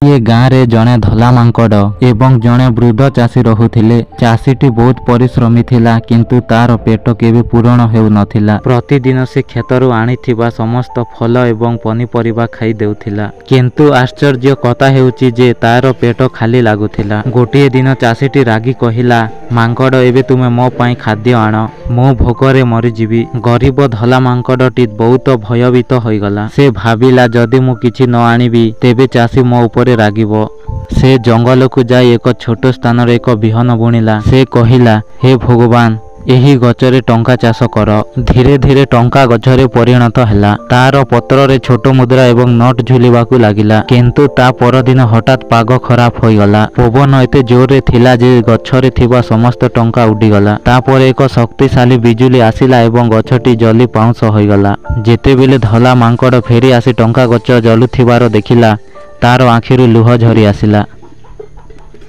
ये गाँव रे जड़े धला मांकड़ एवं जड़े वृद्ध चाषी रहुथिले। चाषीटी बहुत परिश्रमी थिला किंतु तार पेट केबे पूरण हेउ नथिला। प्रतिदिन से खेतरु आनिथिबा समस्त फल एवं पनीपरिबा खाई देउथिला किंतु आश्चर्य कथा हेउची जे तार पेट खाली लागुथिला। गोटे दिन चाषीटी रागी कहिला, मांकड़ एबे तुमे मो पाई खाद्य आण, मो भोकरे मरिजिबी। गरीब धला मांकड़टी बहुत भयभीत होइगला। से भाबिला जदि मु किछि न आनिबी तेबे चाषी मो उपरे रागिबो। से जंगल को जाई एक छोट स्थान रे एक बिहन बुणिला। से कहिला, हे भगवान एही गचरे टंका चाष कर। धीरे धीरे टंका गछरे परिणत हैला। तार पत्र रे छोट मुद्रा एवं नोट झुलिबाकू लागिला किंतु ता परदिन हठात पाग खराब होइगला। पवन एते जोर रे थिला जे गछरे थिबा समस्त टंका उडिगला। तापर एक शक्तिशाली बिजुली आसिला एवं गछटी जली पाउंस होइगला। जेतेबेले धला मांकड़ फेरी आसी टंका गछ जलुथिबार देखिला तार आखिरु लुह झरी आसिला।